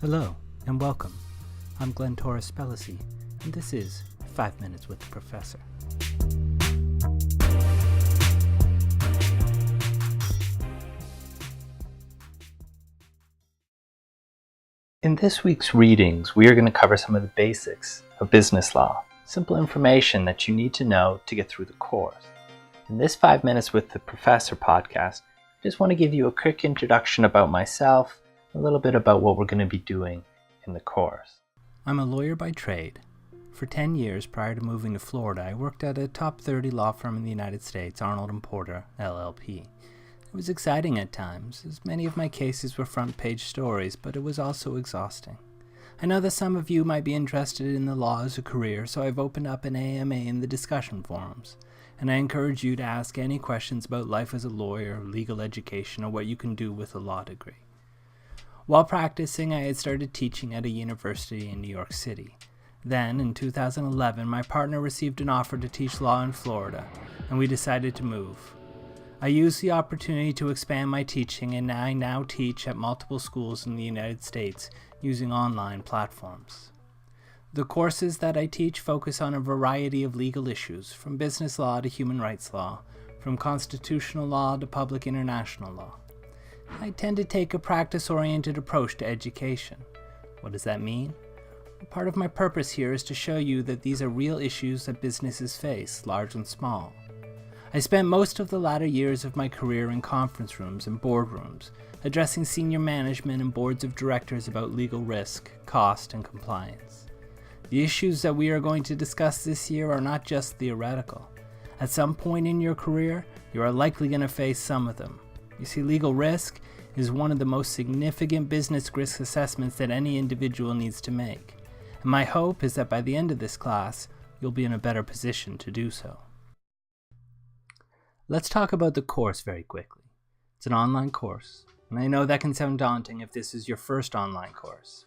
Hello, and welcome. I'm Torres-Spelliscy, and this is 5 Minutes with the Professor. In this week's readings, we are going to cover some of the basics of business law, simple information that you need to know to get through the course. In this 5 Minutes with the Professor podcast, I just want to give you a quick introduction about myself, a little bit about what we're going to be doing in the course. I'm a lawyer by trade. For 10 years prior to moving to Florida, I worked at a top 30 law firm in the United States, Arnold & Porter, LLP. It was exciting at times, as many of my cases were front-page stories, but it was also exhausting. I know that some of you might be interested in the law as a career, so I've opened up an AMA in the discussion forums, and I encourage you to ask any questions about life as a lawyer, legal education, or what you can do with a law degree. While practicing, I had started teaching at a university in New York City. Then, in 2011, my partner received an offer to teach law in Florida, and we decided to move. I used the opportunity to expand my teaching, and I now teach at multiple schools in the United States using online platforms. The courses that I teach focus on a variety of legal issues, from business law to human rights law, from constitutional law to public international law. I tend to take a practice-oriented approach to education. What does that mean? Part of my purpose here is to show you that these are real issues that businesses face, large and small. I spent most of the latter years of my career in conference rooms and boardrooms, addressing senior management and boards of directors about legal risk, cost, and compliance. The issues that we are going to discuss this year are not just theoretical. At some point in your career, you are likely going to face some of them. You see, legal risk is one of the most significant business risk assessments that any individual needs to make. And my hope is that by the end of this class, you'll be in a better position to do so. Let's talk about the course very quickly. It's an online course, and I know that can sound daunting if this is your first online course.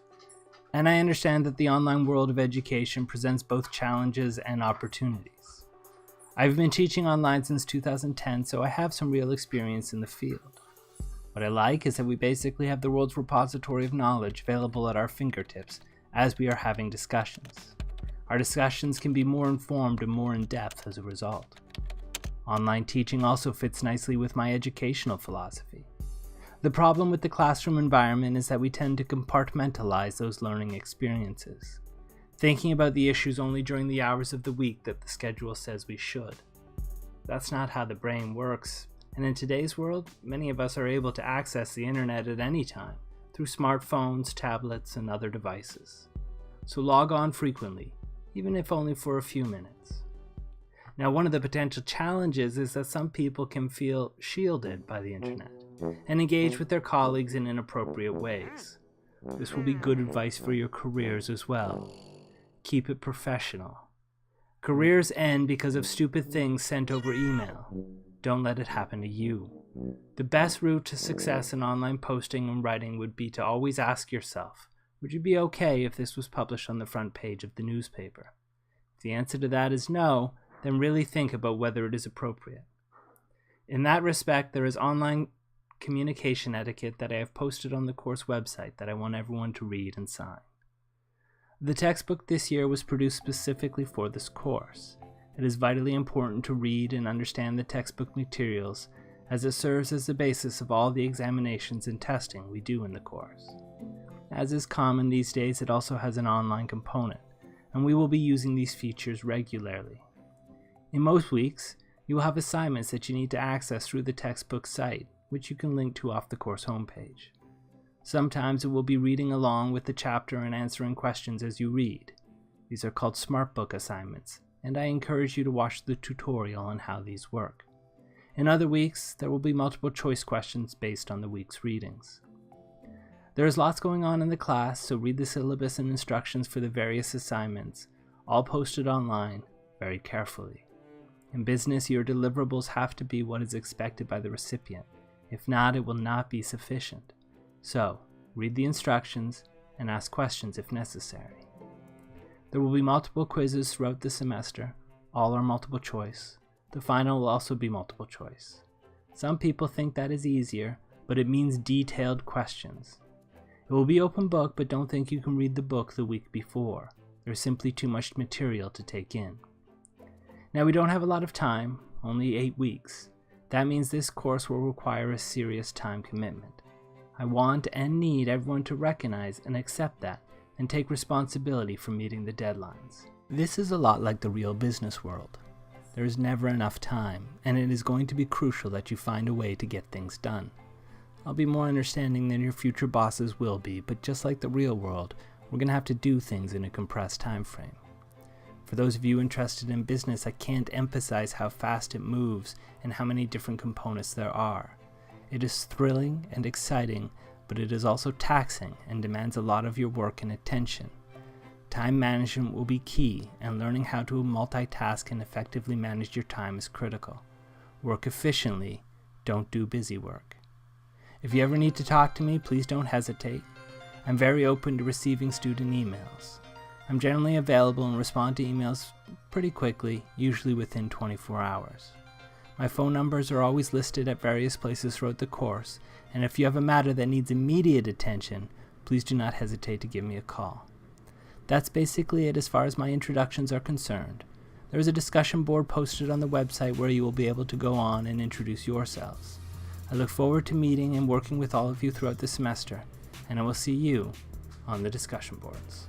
And I understand that the online world of education presents both challenges and opportunities. I've been teaching online since 2010, so I have some real experience in the field. What I like is that we basically have the world's repository of knowledge available at our fingertips as we are having discussions. Our discussions can be more informed and more in-depth as a result. Online teaching also fits nicely with my educational philosophy. The problem with the classroom environment is that we tend to compartmentalize those learning experiences, thinking about the issues only during the hours of the week that the schedule says we should. That's not how the brain works, and in today's world, many of us are able to access the internet at any time through smartphones, tablets, and other devices. So log on frequently, even if only for a few minutes. Now, one of the potential challenges is that some people can feel shielded by the internet and engage with their colleagues in inappropriate ways. This will be good advice for your careers as well. Keep it professional. Careers end because of stupid things sent over email. Don't let it happen to you. The best route to success in online posting and writing would be to always ask yourself, would you be okay if this was published on the front page of the newspaper? If the answer to that is no, then really think about whether it is appropriate. In that respect, there is online communication etiquette that I have posted on the course website that I want everyone to read and sign. The textbook this year was produced specifically for this course. It is vitally important to read and understand the textbook materials, as it serves as the basis of all the examinations and testing we do in the course. As is common these days, it also has an online component, and we will be using these features regularly. In most weeks, you will have assignments that you need to access through the textbook site, which you can link to off the course homepage. Sometimes it will be reading along with the chapter and answering questions as you read. These are called SmartBook assignments, and I encourage you to watch the tutorial on how these work. In other weeks, there will be multiple choice questions based on the week's readings. There is lots going on in the class, so read the syllabus and instructions for the various assignments, all posted online, very carefully. In business, your deliverables have to be what is expected by the recipient. If not, it will not be sufficient. So, read the instructions and ask questions if necessary. There will be multiple quizzes throughout the semester. All are multiple choice. The final will also be multiple choice. Some people think that is easier, but it means detailed questions. It will be open book, but don't think you can read the book the week before. There's simply too much material to take in. Now, we don't have a lot of time, only 8 weeks. That means this course will require a serious time commitment. I want and need everyone to recognize and accept that and take responsibility for meeting the deadlines. This is a lot like the real business world. There is never enough time, and it is going to be crucial that you find a way to get things done. I'll be more understanding than your future bosses will be, but just like the real world, we're going to have to do things in a compressed time frame. For those of you interested in business, I can't emphasize how fast it moves and how many different components there are. It is thrilling and exciting, but it is also taxing and demands a lot of your work and attention. Time management will be key, and learning how to multitask and effectively manage your time is critical. Work efficiently, don't do busy work. If you ever need to talk to me, please don't hesitate. I'm very open to receiving student emails. I'm generally available and respond to emails pretty quickly, usually within 24 hours. My phone numbers are always listed at various places throughout the course, and if you have a matter that needs immediate attention, please do not hesitate to give me a call. That's basically it as far as my introductions are concerned. There is a discussion board posted on the website where you will be able to go on and introduce yourselves. I look forward to meeting and working with all of you throughout the semester, and I will see you on the discussion boards.